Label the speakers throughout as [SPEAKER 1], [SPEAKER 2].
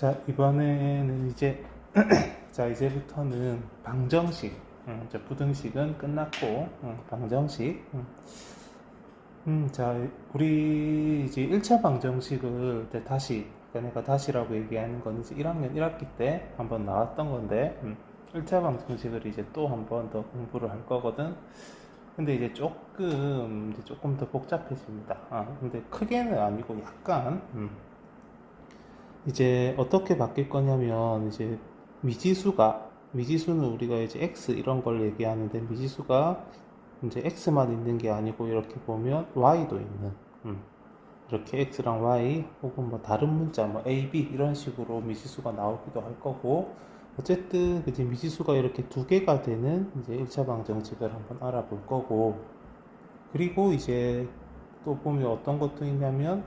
[SPEAKER 1] 자, 이번에는 이제 자, 이제부터는 방정식. 자, 부등식은 끝났고, 방정식. 자, 우리 이제 1차 방정식을 이제 다시, 그러니까 내가 다시라고 얘기하는 건 이제 1학년 1학기 때 한번 나왔던 건데, 1차 방정식을 이제 또 한 번 더 공부를 할 거거든. 근데 이제 조금 더 복잡해집니다. 근데 크게는 아니고 약간, 이제 어떻게 바뀔 거냐면 이제 미지수는 우리가 이제 x 이런 걸 얘기하는데 미지수가 이제 x만 있는 게 아니고 이렇게 보면 y도 있는 이렇게 x랑 y 혹은 뭐 다른 문자 뭐 a, b 이런 식으로 미지수가 나오기도 할 거고 어쨌든 이제 미지수가 이렇게 두 개가 되는 이제 1차 방정식을 한번 알아볼 거고 그리고 이제 또 보면 어떤 것도 있냐면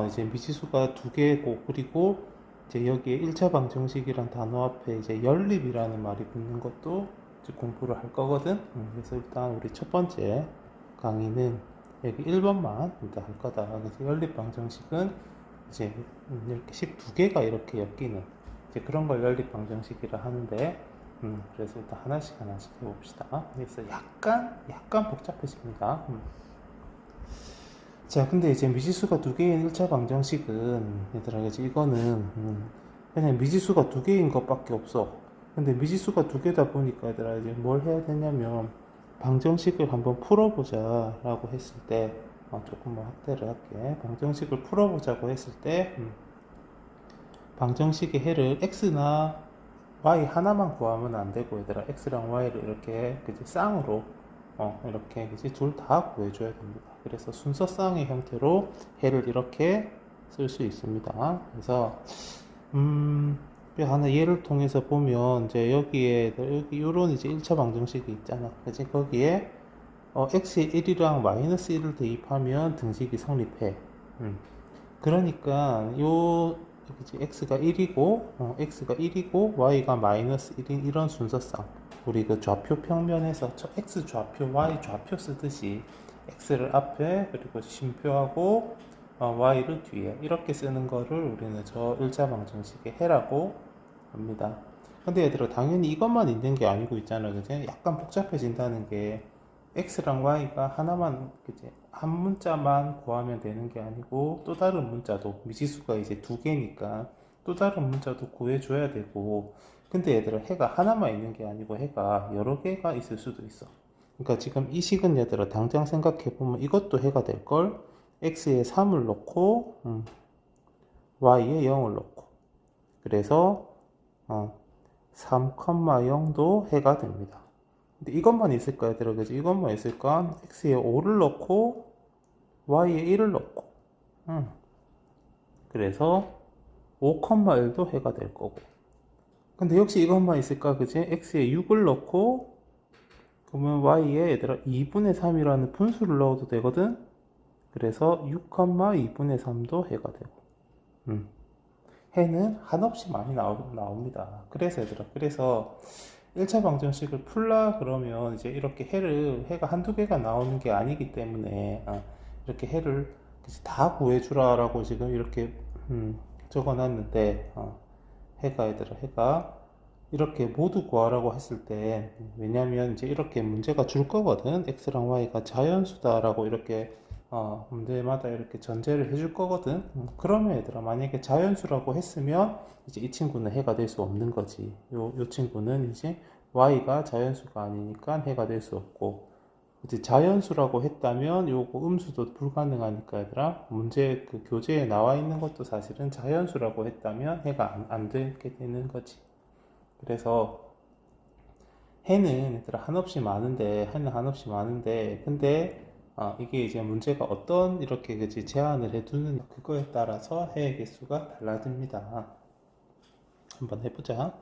[SPEAKER 1] 이제 미지수가 두 개고 그리고 이제 여기에 1차 방정식이란 단어 앞에 이제 연립이라는 말이 붙는 것도 이제 공부를 할 거거든. 그래서 일단 우리 첫 번째 강의는 여기 1번만 일단 할 거다. 그래서 연립 방정식은 이제 이렇게 식 두 개가 이렇게 엮이는 이제 그런 걸 연립 방정식이라 하는데 그래서 일단 하나씩 해봅시다. 그래서 약간 복잡해집니다. 자, 근데 이제 미지수가 두 개인 1차 방정식은, 얘들아, 그지? 이거는, 그냥 미지수가 두 개인 것밖에 없어. 근데 미지수가 두 개다 보니까, 얘들아, 이제 뭘 해야 되냐면, 방정식을 한번 풀어보자, 라고 했을 때, 조금만 확대를 할게. 방정식을 풀어보자고 했을 때, 방정식의 해를 x나 y 하나만 구하면 안 되고, 얘들아, x랑 y를 이렇게, 그지? 쌍으로, 이렇게 이제 둘 다 구해줘야 됩니다. 그래서 순서쌍의 형태로 해를 이렇게 쓸 수 있습니다. 그래서 하나 예를 통해서 보면 이제 여기 요런 이제 1차 방정식이 있잖아. 그지? 거기에 x의 1이랑 마이너스 1을 대입하면 등식이 성립해. 그러니까 이제 x가 1이고 y가 마이너스 1인 이런 순서쌍. 우리 그 좌표 평면에서 x 좌표, y 좌표 쓰듯이 x를 앞에 그리고 쉼표하고 y를 뒤에 이렇게 쓰는 거를 우리는 저 1차 방정식의 해라고 합니다. 근데 얘들아 당연히 이것만 있는 게 아니고 있잖아. 그지? 약간 복잡해진다는 게 x랑 y가 하나만 그지? 한 문자만 구하면 되는 게 아니고 또 다른 문자도 미지수가 이제 두 개니까 또 다른 문자도 구해줘야 되고 근데 얘들아 해가 하나만 있는 게 아니고 해가 여러 개가 있을 수도 있어. 그러니까 지금 이 식은 얘들아 당장 생각해보면 이것도 해가 될걸. x에 3을 넣고 y에 0을 넣고 그래서 3,0도 해가 됩니다. 근데 이것만 있을까 얘들아 그지? 이것만 있을까? x에 5를 넣고 y에 1을 넣고 그래서 5,1도 해가 될 거고 근데 역시 이것만 있을까 그지? x에 6을 넣고 그러면 y에 얘들아 2분의 3이라는 분수를 넣어도 되거든. 그래서 6,2분의 3도 해가 되고 해는 한없이 많이 나옵니다. 그래서 얘들아 그래서 1차 방정식을 풀라 그러면 이제 이렇게 해가 한두 개가 나오는 게 아니기 때문에 이렇게 해를 다 구해주라 라고 지금 이렇게 적어놨는데 해가 이렇게 모두 구하라고 했을 때 왜냐면 이제 이렇게 문제가 줄 거거든. x랑 y가 자연수다라고 이렇게 문제마다 이렇게 전제를 해줄 거거든. 그러면 얘들아 만약에 자연수라고 했으면 이제 이 친구는 해가 될 수 없는 거지. 요 친구는 이제 y가 자연수가 아니니까 해가 될 수 없고 이제 자연수라고 했다면 요거 음수도 불가능하니까 얘들아 문제 그 교재에 나와 있는 것도 사실은 자연수라고 했다면 해가 안 되게 되는 거지. 그래서 해는 얘들아 한없이 많은데 근데 이게 이제 문제가 어떤 이렇게 그지 제한을 해두는 그거에 따라서 해의 개수가 달라집니다. 한번 해보자.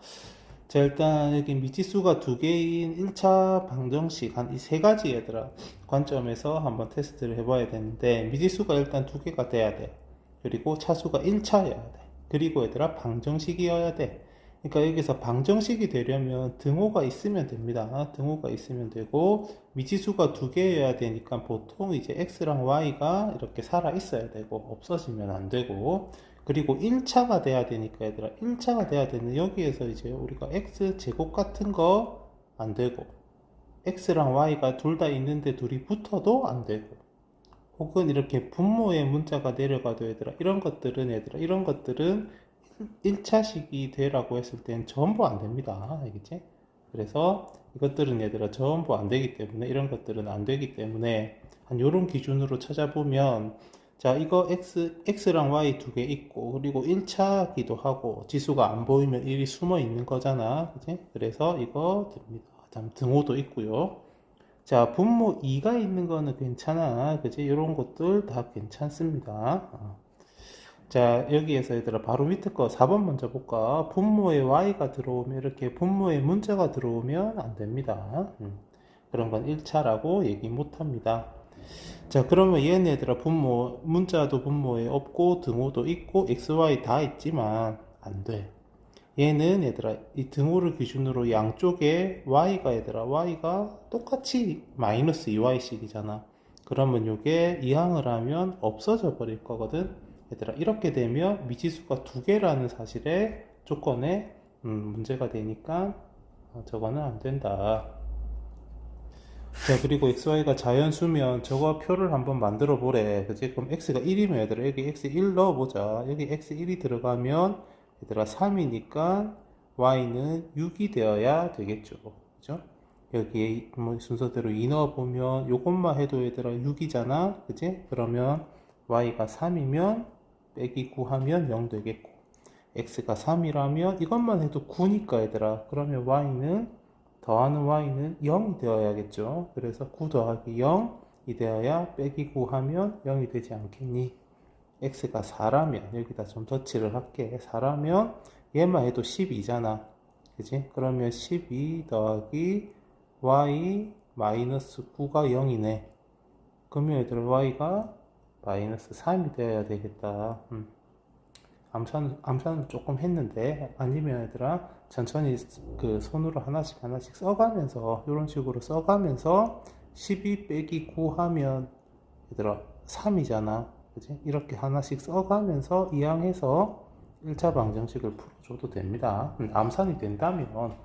[SPEAKER 1] 자 일단 여기 미지수가 두 개인 1차 방정식 한 이 세 가지 얘들아 관점에서 한번 테스트를 해봐야 되는데 미지수가 일단 두 개가 돼야 돼. 그리고 차수가 1차여야 돼. 그리고 얘들아 방정식이어야 돼. 그러니까 여기서 방정식이 되려면 등호가 있으면 됩니다. 등호가 있으면 되고 미지수가 두 개여야 되니까 보통 이제 x랑 y가 이렇게 살아 있어야 되고 없어지면 안 되고 그리고 1차가 돼야 되니까 얘들아 1차가 돼야 되는 여기에서 이제 우리가 x 제곱 같은 거 안 되고 x랑 y가 둘 다 있는데 둘이 붙어도 안 되고 혹은 이렇게 분모의 문자가 내려가도 얘들아 이런 것들은 1차식이 되라고 했을 땐 전부 안 됩니다. 알겠지? 그래서 이것들은 얘들아 전부 안 되기 때문에 이런 것들은 안 되기 때문에 한 요런 기준으로 찾아보면 자 이거 x랑 y 두 개 있고 그리고 1차기도 하고 지수가 안 보이면 1이 숨어 있는 거잖아. 그치? 그래서 이거 됩니다. 다음 등호도 있고요. 자 분모 2가 있는 거는 괜찮아. 그치? 이런 것들 다 괜찮습니다. 자 여기에서 얘들아 바로 밑에 거 4번 먼저 볼까. 분모에 y가 들어오면 이렇게 분모에 문자가 들어오면 안 됩니다. 그런 건 1차라고 얘기 못 합니다. 자 그러면 얘네들아 분모 문자도 분모에 없고 등호도 있고 xy 다 있지만 안 돼. 얘는 얘들아 이 등호를 기준으로 양쪽에 y가 똑같이 마이너스 2y씩이잖아. 그러면 요게 이항을 하면 없어져 버릴 거거든. 얘들아 이렇게 되면 미지수가 두 개라는 사실에 조건에 문제가 되니까 저거는 안 된다. 자 그리고 xy가 자연수면 저거 표를 한번 만들어 보래. 그치? 그럼 x가 1이면 얘들아 여기 x1 넣어보자. 여기 x1이 들어가면 얘들아 3이니까 y는 6이 되어야 되겠죠. 그죠? 여기에 뭐 순서대로 2 넣어보면 요것만 해도 얘들아 6이잖아. 그치? 그러면 y가 3이면 빼기 9 하면 0 되겠고 x가 3이라면 이것만 해도 9니까 얘들아 그러면 y는 더하는 y는 0이 되어야겠죠. 그래서 9 더하기 0이 되어야 빼기 9 하면 0이 되지 않겠니? x가 4라면 여기다 좀 덧칠을 할게. 4라면 얘만 해도 12잖아. 그지? 그러면 12 더하기 y 마이너스 9가 0이네. 그러면 얘들아 y가 마이너스 3이 되어야 되겠다. 암산은 조금 했는데 아니면 얘들아 천천히 그 손으로 하나씩 써가면서 이런 식으로 써가면서 12 빼기 9 하면 얘들아 3이잖아. 그치? 이렇게 하나씩 써가면서 이항해서 1차 방정식을 풀어줘도 됩니다. 암산이 된다면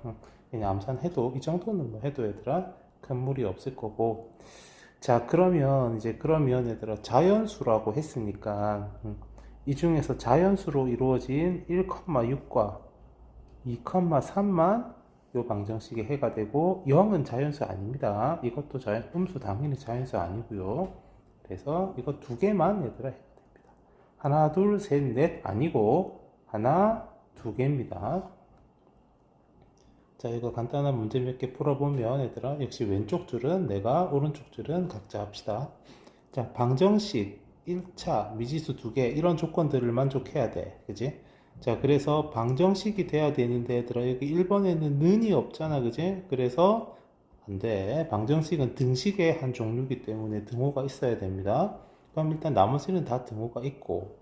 [SPEAKER 1] 그냥 암산해도 이 정도는 뭐 해도 얘들아 큰 무리 없을 거고. 자 그러면 얘들아 자연수라고 했으니까 이 중에서 자연수로 이루어진 1,6과 2,3만 요 방정식의 해가 되고 0은 자연수 아닙니다. 이것도 음수 당연히 자연수 아니고요. 그래서 이거 두 개만 얘들아 해야 됩니다. 하나, 둘, 셋, 넷 아니고 하나, 두 개입니다. 자 이거 간단한 문제 몇 개 풀어보면 얘들아 역시 왼쪽 줄은 내가 오른쪽 줄은 각자 합시다. 자 방정식 1차 미지수 두 개 이런 조건들을 만족해야 돼. 그지? 자 그래서 방정식이 돼야 되는데 얘들아 여기 1번에는 는이 없잖아. 그지? 그래서 안돼. 방정식은 등식의 한 종류이기 때문에 등호가 있어야 됩니다. 그럼 일단 나머지는 다 등호가 있고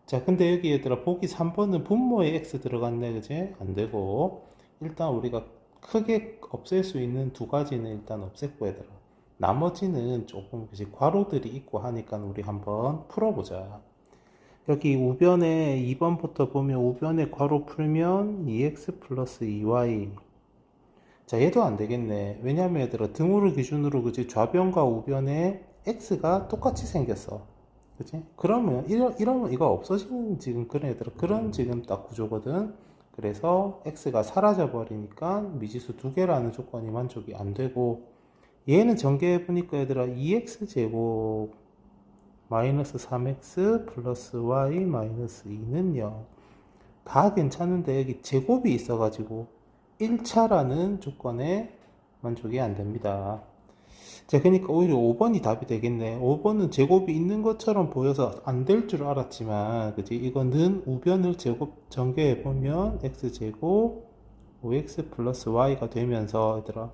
[SPEAKER 1] 자 근데 여기 얘들아 보기 3번은 분모에 x 들어갔네. 그지? 안되고 일단 우리가 크게 없앨 수 있는 두 가지는 일단 없앴고 얘들아 나머지는 조금 그치 괄호들이 있고 하니까 우리 한번 풀어보자. 여기 우변에 2번부터 보면 우변에 괄호 풀면 2x 플러스 2y 자 얘도 안 되겠네. 왜냐면 얘들아 등호를 기준으로 그치 좌변과 우변에 x가 똑같이 생겼어. 그치? 그러면 이러면 이거 없어지는 지금 그런 얘들아 그런 지금 딱 구조거든. 그래서 x가 사라져 버리니까 미지수 두 개라는 조건이 만족이 안 되고 얘는 전개해 보니까 얘들아 2x 제곱 마이너스 3x 플러스 y 마이너스 2는 0 다 괜찮은데 여기 제곱이 있어 가지고 1차라는 조건에 만족이 안 됩니다. 자 그러니까 오히려 5번이 답이 되겠네. 5번은 제곱이 있는 것처럼 보여서 안 될 줄 알았지만 그치 이거는 우변을 제곱 전개해 보면 x제곱 5x 플러스 y가 되면서 얘들아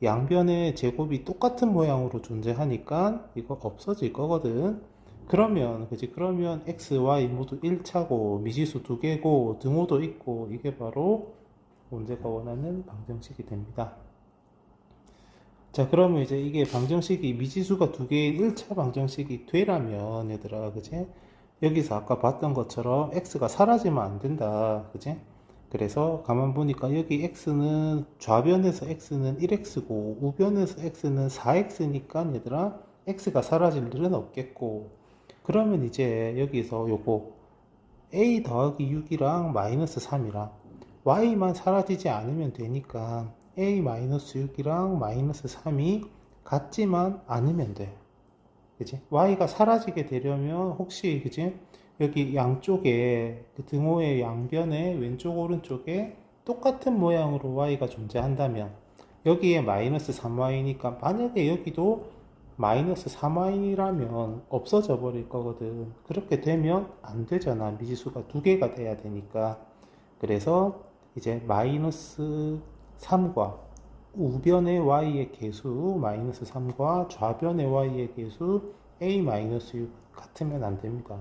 [SPEAKER 1] 양변의 제곱이 똑같은 모양으로 존재하니까 이거 없어질 거거든. 그러면 x, y 모두 1차고 미지수 두 개고 등호도 있고 이게 바로 문제가 원하는 방정식이 됩니다. 자 그러면 이제 이게 방정식이 미지수가 두 개인 1차 방정식이 되라면 얘들아 그치 여기서 아까 봤던 것처럼 x가 사라지면 안 된다. 그지? 그래서 가만 보니까 여기 x는 좌변에서 x는 1x고 우변에서 x는 4x니까 얘들아 x가 사라질 일은 없겠고, 그러면 이제 여기서 요거 a 더하기 6이랑 마이너스 3이랑 y만 사라지지 않으면 되니까 a 마이너스 6이랑 마이너스 3이 같지만 않으면 돼. 그지? y가 사라지게 되려면 혹시 그지? 여기 양쪽에 그 등호의 양변에 왼쪽 오른쪽에 똑같은 모양으로 y가 존재한다면 여기에 마이너스 3y니까 만약에 여기도 마이너스 3y라면 없어져 버릴 거거든. 그렇게 되면 안 되잖아. 미지수가 두 개가 돼야 되니까. 그래서 이제 마이너스 3과 우변의 y의 계수 마이너스 3과 좌변의 y의 계수 a 마이너스 6 같으면 안 됩니다.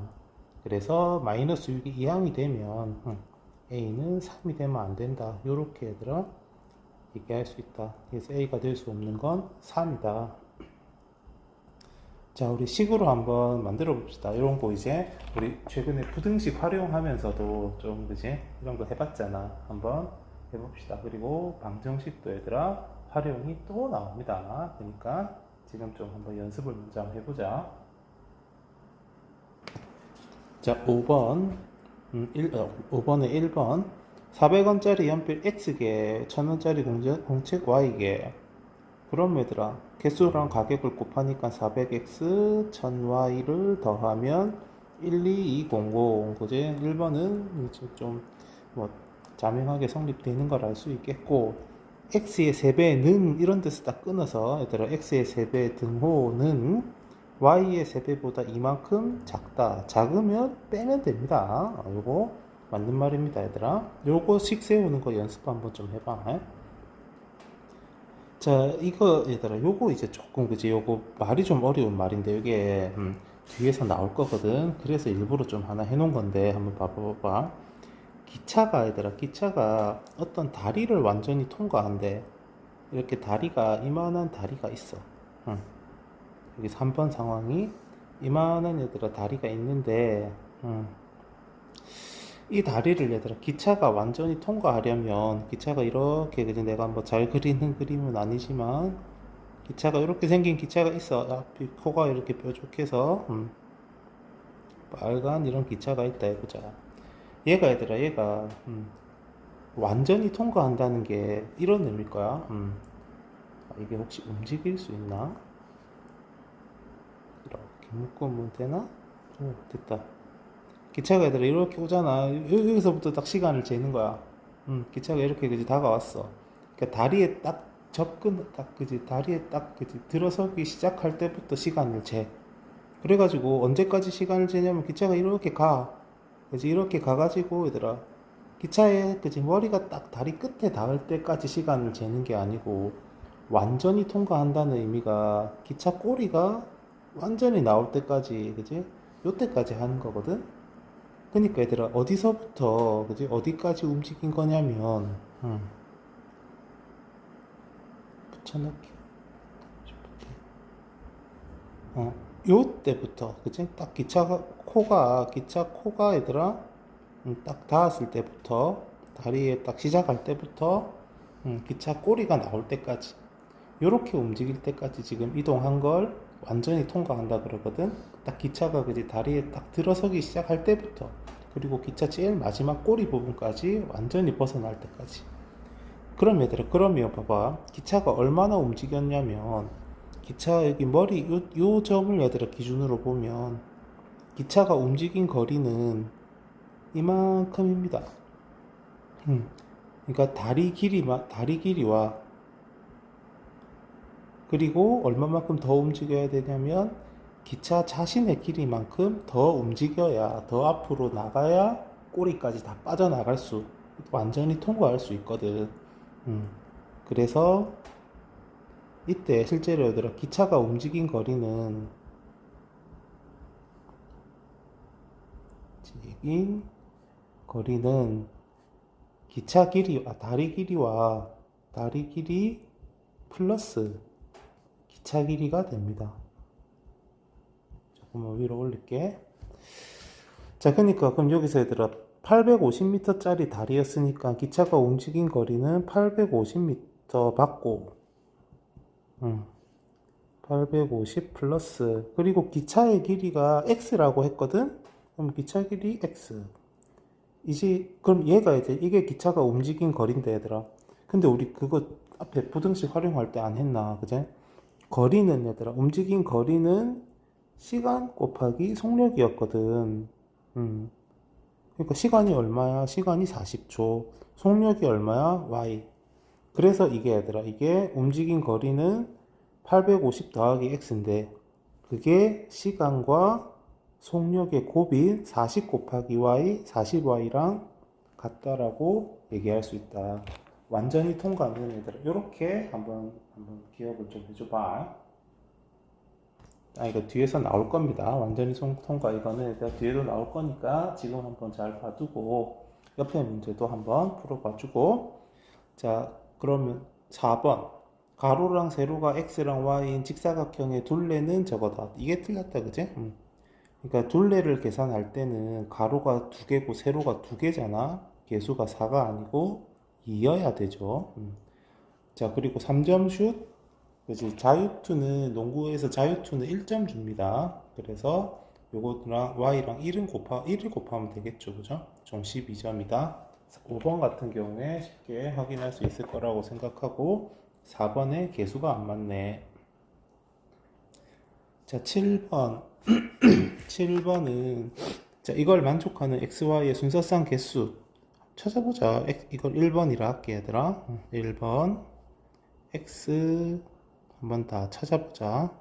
[SPEAKER 1] 그래서 마이너스 6이 이항이 되면 a는 3이 되면 안 된다. 요렇게 얘들아 얘기할 수 있다. 그래서 a가 될 수 없는 건 3이다. 자, 우리 식으로 한번 만들어 봅시다. 이런 거 이제 우리 최근에 부등식 활용하면서도 좀 그지? 이런 거 해봤잖아. 한번 해봅시다. 그리고 방정식도 얘들아 활용이 또 나옵니다. 그러니까 지금 좀 한번 연습을 먼저 한번 해보자. 자, 5번 5번에 1번 400원짜리 연필 X개 1000원짜리 공책 Y개. 그럼 얘들아 개수랑 가격을 곱하니까 400x 1000y를 더하면 12200. 그지? 1번은 이제 좀 뭐 자명하게 성립되는 걸 알 수 있겠고, x의 3배는 이런 데서 딱 끊어서 얘들아 x의 3배 등호는 y의 3배보다 이만큼 작다. 작으면 빼면 됩니다. 요거 맞는 말입니다. 얘들아 요거 식 세우는 거 연습 한번 좀 해봐. 자, 이거 얘들아 요거 이제 조금 그지? 요거 말이 좀 어려운 말인데 이게 뒤에서 나올 거거든. 그래서 일부러 좀 하나 해놓은 건데 한번 봐봐. 기차가 얘들아 기차가 어떤 다리를 완전히 통과한대. 이렇게 다리가 이만한 다리가 있어. 여기 3번 상황이 이만한 얘들아 다리가 있는데 이 다리를 얘들아 기차가 완전히 통과하려면 기차가 이렇게 그지? 내가 뭐 잘 그리는 그림은 아니지만 기차가 이렇게 생긴 기차가 있어. 앞이 코가 이렇게 뾰족해서 빨간 이런 기차가 있다 해보자. 얘가 얘들아 얘가 완전히 통과한다는 게 이런 의미일 거야. 이게 혹시 움직일 수 있나? 이렇게 묶으면 되나? 오, 됐다. 기차가 얘들아 이렇게 오잖아. 여기서부터 딱 시간을 재는 거야. 기차가 이렇게 그지 다가왔어. 그러니까 다리에 딱 접근 딱 그지 다리에 딱 그지 들어서기 시작할 때부터 시간을 재. 그래가지고 언제까지 시간을 재냐면 기차가 이렇게 가. 그지 이렇게 가가지고 얘들아 기차에 그지 머리가 딱 다리 끝에 닿을 때까지 시간을 재는 게 아니고 완전히 통과한다는 의미가 기차 꼬리가 완전히 나올 때까지 그지 요때까지 하는 거거든. 그러니까 얘들아 어디서부터 그지 어디까지 움직인 거냐면 붙여넣기 요 때부터 그지 딱 기차 코가 얘들아 딱 닿았을 때부터 다리에 딱 시작할 때부터 기차 꼬리가 나올 때까지 요렇게 움직일 때까지 지금 이동한 걸 완전히 통과한다 그러거든. 딱 기차가 그지 다리에 딱 들어서기 시작할 때부터 그리고 기차 제일 마지막 꼬리 부분까지 완전히 벗어날 때까지. 그럼 얘들아 그러면 봐봐 기차가 얼마나 움직였냐면 기차 여기 머리 요 점을 얘들아 기준으로 보면 기차가 움직인 거리는 이만큼입니다. 그러니까 다리 길이와 그리고 얼마만큼 더 움직여야 되냐면 기차 자신의 길이만큼 더 움직여야 더 앞으로 나가야 꼬리까지 다 빠져나갈 수 완전히 통과할 수 있거든. 그래서 이때 실제로 얘들아 기차가 움직인 거리는 기차 길이 다리 길이 플러스 기차 길이가 됩니다. 조금만 위로 올릴게. 자, 그러니까 그럼 여기서 얘들아 850m짜리 다리였으니까 기차가 움직인 거리는 850m 받고 850 플러스 그리고 기차의 길이가 x라고 했거든. 그럼 기차 길이 x 이제 그럼 얘가 이제 이게 기차가 움직인 거리인데 얘들아. 근데 우리 그거 앞에 부등식 활용할 때 안 했나 그제? 거리는 얘들아 움직인 거리는 시간 곱하기 속력이었거든. 음. 그러니까 시간이 얼마야? 시간이 40초. 속력이 얼마야? y. 그래서 이게 얘들아 이게 움직인 거리는 850 더하기 x인데 그게 시간과 속력의 곱인 40 곱하기 y, 40y랑 같다라고 얘기할 수 있다. 완전히 통과하는 얘들아 이렇게 한번 기억을 좀 해줘봐. 이거 뒤에서 나올 겁니다. 완전히 통과 이거는 일단 뒤에도 나올 거니까 지금 한번 잘 봐두고 옆에 문제도 한번 풀어봐주고. 자, 그러면 4번 가로랑 세로가 x랑 y인 직사각형의 둘레는 저거다. 이게 틀렸다 그지? 그러니까 둘레를 계산할 때는 가로가 2개고 세로가 2개잖아. 개수가 4가 아니고 2여야 되죠. 자, 그리고 3점 슛. 그지? 자유투는 농구에서 자유투는 1점 줍니다. 그래서 요거랑 y랑 1을 곱하면 되겠죠. 그죠? 좀 12점이다. 5번 같은 경우에 쉽게 확인할 수 있을 거라고 생각하고 4번에 개수가 안 맞네. 자, 7번. 7번은 자, 이걸 만족하는 xy의 순서상 개수 찾아보자. 이걸 1번이라 할게 얘들아. 1번 x 한번 다 찾아보자.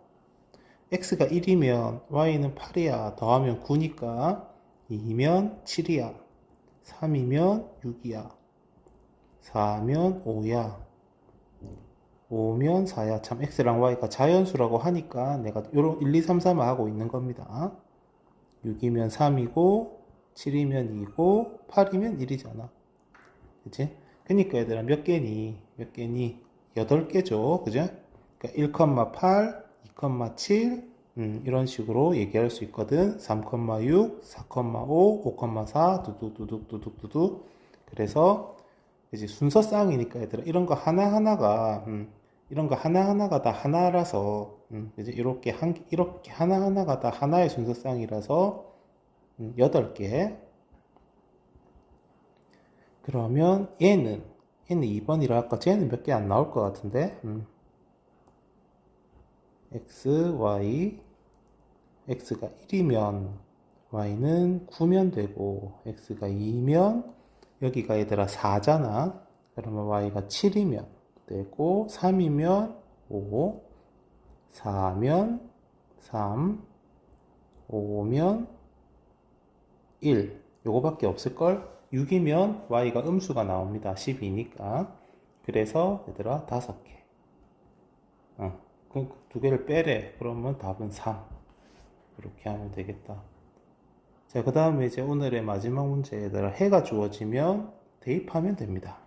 [SPEAKER 1] x가 1이면 y는 8이야. 더하면 9니까 2면 7이야. 3이면 6이야. 4면 5야. 5면 4야. 참 x랑 y가 자연수라고 하니까 내가 요런 1, 2, 3, 4만 하고 있는 겁니다. 6이면 3이고 7이면 2고 8이면 1이잖아. 그치? 그니까 얘들아 몇 개니? 8개죠. 그죠? 그러니까 1,8, 2,7 이런 식으로 얘기할 수 있거든. 3,6, 4,5, 5,4 두둑두둑두둑두둑. 그래서 이제 순서쌍이니까 얘들아 이런 거 하나하나가 다 하나라서 이제 이렇게 하나하나가 다 하나의 순서쌍이라서 8개. 그러면 얘는 2번이라 할까? 쟤는 몇 개 안 나올 것 같은데. x, y, x가 1이면 y는 9면 되고 x가 2면 여기가 얘들아 4잖아. 그러면 y가 7이면 되고 3이면 5, 4면 3, 5면 1. 요거밖에 없을걸? 6이면 y가 음수가 나옵니다. 12니까. 그래서 얘들아 5개. 그 2개를 빼래. 그러면 답은 3. 이렇게 하면 되겠다. 자, 그 다음에 이제 오늘의 마지막 문제 얘들아 해가 주어지면 대입하면 됩니다.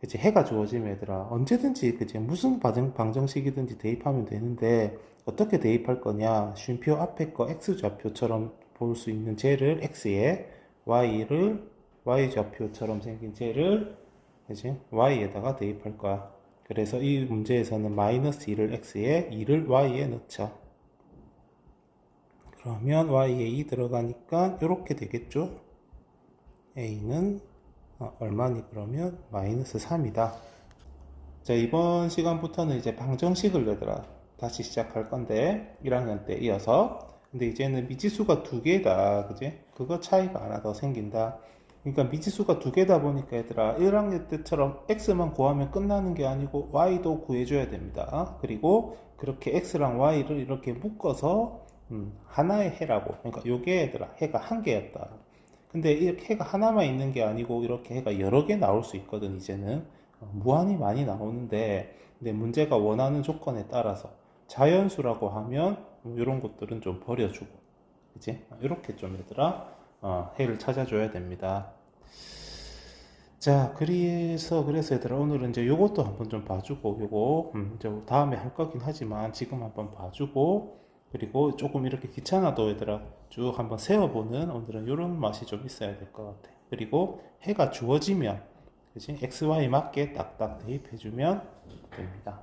[SPEAKER 1] 이제 해가 주어지면 얘들아 언제든지 그치 무슨 방정식이든지 대입하면 되는데 어떻게 대입할 거냐? 쉼표 앞에 거 x좌표처럼 볼 수 있는 쟤를 x에 y를 y좌표처럼 생긴 쟤를 이제 y에다가 대입할 거야. 그래서 이 문제에서는 마이너스 2를 x에 2를 y에 넣자. 그러면 y에 2 들어가니까 이렇게 되겠죠. a는 얼마니 그러면 마이너스 3이다. 자, 이번 시간부터는 이제 방정식을 얘들아 다시 시작할 건데 1학년 때 이어서. 근데 이제는 미지수가 2개다 그지? 그거 차이가 하나 더 생긴다. 그러니까 미지수가 2개다 보니까 얘들아 1학년 때처럼 x만 구하면 끝나는 게 아니고 y도 구해줘야 됩니다. 그리고 그렇게 x랑 y를 이렇게 묶어서 하나의 해라고. 그러니까 요게 얘들아 해가 한 개였다. 근데 이렇게 해가 하나만 있는 게 아니고 이렇게 해가 여러 개 나올 수 있거든. 이제는 무한히 많이 나오는데 근데 문제가 원하는 조건에 따라서 자연수라고 하면 이런 것들은 좀 버려주고 그치? 이렇게 좀 얘들아 해를 찾아줘야 됩니다. 자, 그래서 얘들아 오늘은 이제 요것도 한번 좀 봐주고 요거 이제 다음에 할 거긴 하지만 지금 한번 봐주고 그리고 조금 이렇게 귀찮아도 얘들아 쭉 한번 세어보는 오늘은 이런 맛이 좀 있어야 될 것 같아. 그리고 해가 주어지면 그지? XY 맞게 딱딱 대입해주면 됩니다.